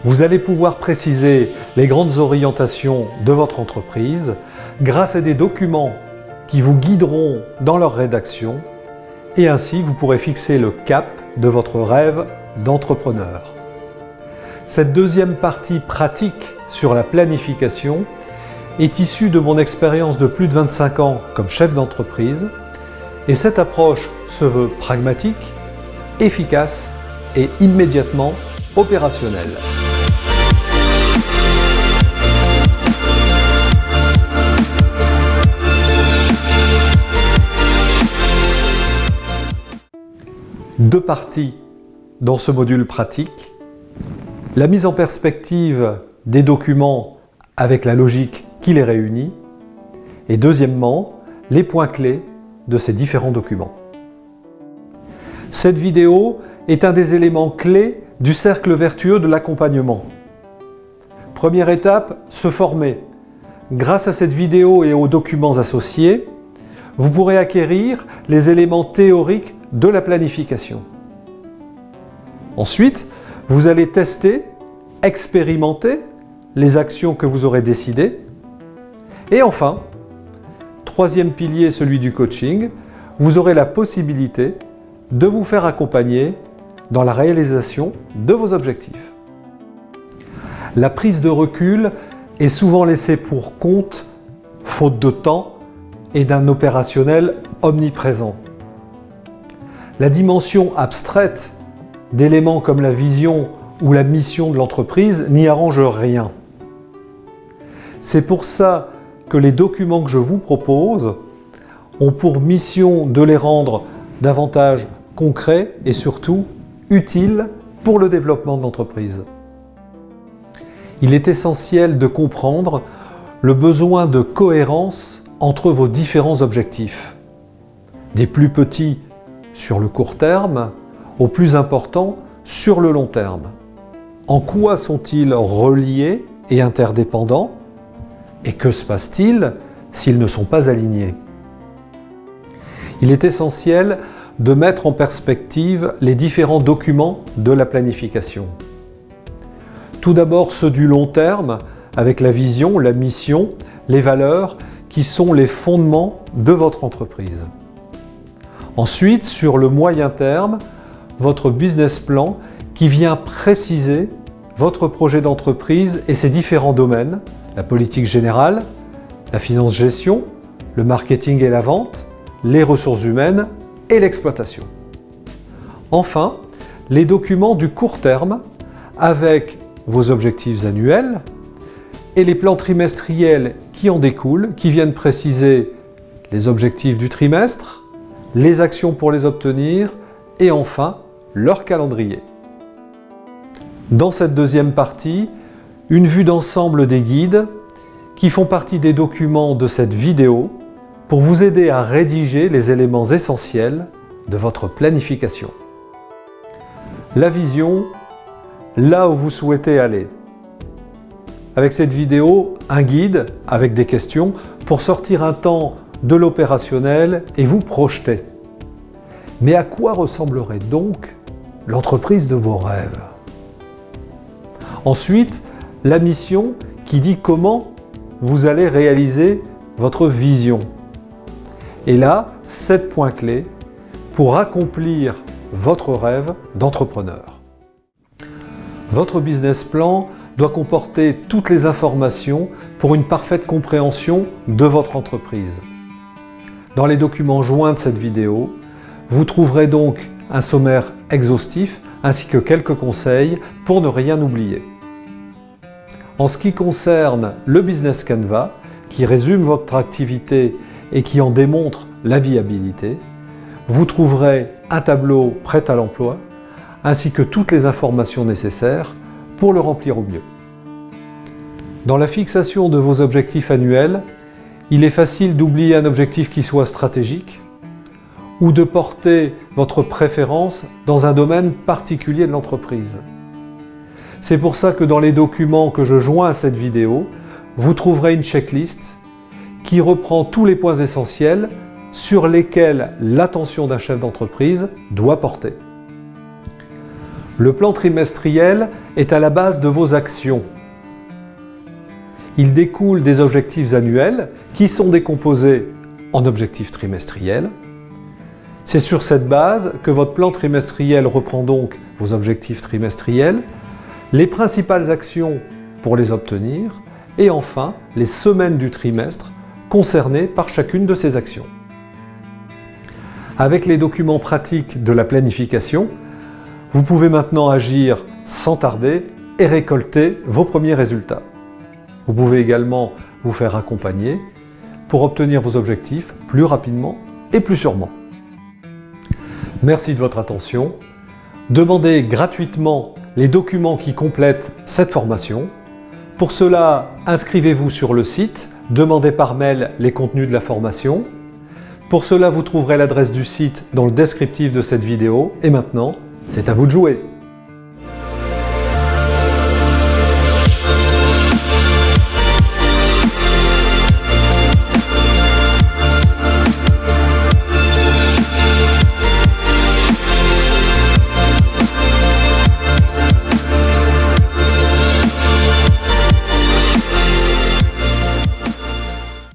Vous allez pouvoir préciser les grandes orientations de votre entreprise grâce à des documents qui vous guideront dans leur rédaction et ainsi vous pourrez fixer le cap de votre rêve d'entrepreneur. Cette deuxième partie pratique sur la planification est issue de mon expérience de plus de 25 ans comme chef d'entreprise et cette approche se veut pragmatique, efficace et immédiatement opérationnelle. Deux parties dans ce module pratique. La mise en perspective des documents avec la logique qui les réunit. Et deuxièmement, les points clés de ces différents documents. Cette vidéo est un des éléments clés du cercle vertueux de l'accompagnement. Première étape, se former. Grâce à cette vidéo et aux documents associés, vous pourrez acquérir les éléments théoriques de la planification. Ensuite, vous allez tester, expérimenter les actions que vous aurez décidées. Et enfin, troisième pilier, celui du coaching, vous aurez la possibilité de vous faire accompagner dans la réalisation de vos objectifs. La prise de recul est souvent laissée pour compte, faute de temps et d'un opérationnel omniprésent. La dimension abstraite d'éléments comme la vision ou la mission de l'entreprise n'y arrange rien. C'est pour ça que les documents que je vous propose ont pour mission de les rendre davantage concrets et surtout utiles pour le développement de l'entreprise. Il est essentiel de comprendre le besoin de cohérence entre vos différents objectifs, des plus petits sur le court terme aux plus importants sur le long terme. En quoi sont-ils reliés et interdépendants? Et que se passe-t-il s'ils ne sont pas alignés? Il est essentiel de mettre en perspective les différents documents de la planification. Tout d'abord ceux du long terme, avec la vision, la mission, les valeurs qui sont les fondements de votre entreprise. Ensuite, sur le moyen terme, votre business plan qui vient préciser votre projet d'entreprise et ses différents domaines, la politique générale, la finance-gestion, le marketing et la vente, les ressources humaines et l'exploitation. Enfin, les documents du court terme avec vos objectifs annuels et les plans trimestriels qui en découlent, qui viennent préciser les objectifs du trimestre, les actions pour les obtenir et enfin leur calendrier. Dans cette deuxième partie, une vue d'ensemble des guides qui font partie des documents de cette vidéo pour vous aider à rédiger les éléments essentiels de votre planification. La vision, là où vous souhaitez aller. Avec cette vidéo, un guide avec des questions pour sortir un temps de l'opérationnel et vous projeter. Mais à quoi ressemblerait donc l'entreprise de vos rêves? Ensuite, la mission qui dit comment vous allez réaliser votre vision. Et là, 7 points clés pour accomplir votre rêve d'entrepreneur. Votre business plan doit comporter toutes les informations pour une parfaite compréhension de votre entreprise. Dans les documents joints de cette vidéo, vous trouverez donc un sommaire exhaustif ainsi que quelques conseils pour ne rien oublier. En ce qui concerne le Business Canva, qui résume votre activité et qui en démontre la viabilité, vous trouverez un tableau prêt à l'emploi ainsi que toutes les informations nécessaires pour le remplir au mieux. Dans la fixation de vos objectifs annuels, il est facile d'oublier un objectif qui soit stratégique ou de porter votre préférence dans un domaine particulier de l'entreprise. C'est pour ça que dans les documents que je joins à cette vidéo, vous trouverez une checklist qui reprend tous les points essentiels sur lesquels l'attention d'un chef d'entreprise doit porter. Le plan trimestriel est à la base de vos actions. Il découle des objectifs annuels qui sont décomposés en objectifs trimestriels. C'est sur cette base que votre plan trimestriel reprend donc vos objectifs trimestriels, les principales actions pour les obtenir et enfin les semaines du trimestre concernées par chacune de ces actions. Avec les documents pratiques de la planification, vous pouvez maintenant agir sans tarder et récolter vos premiers résultats. Vous pouvez également vous faire accompagner pour obtenir vos objectifs plus rapidement et plus sûrement. Merci de votre attention. Demandez gratuitement les documents qui complètent cette formation. Pour cela, inscrivez-vous sur le site, demandez par mail les contenus de la formation. Pour cela, vous trouverez l'adresse du site dans le descriptif de cette vidéo. Et maintenant, c'est à vous de jouer.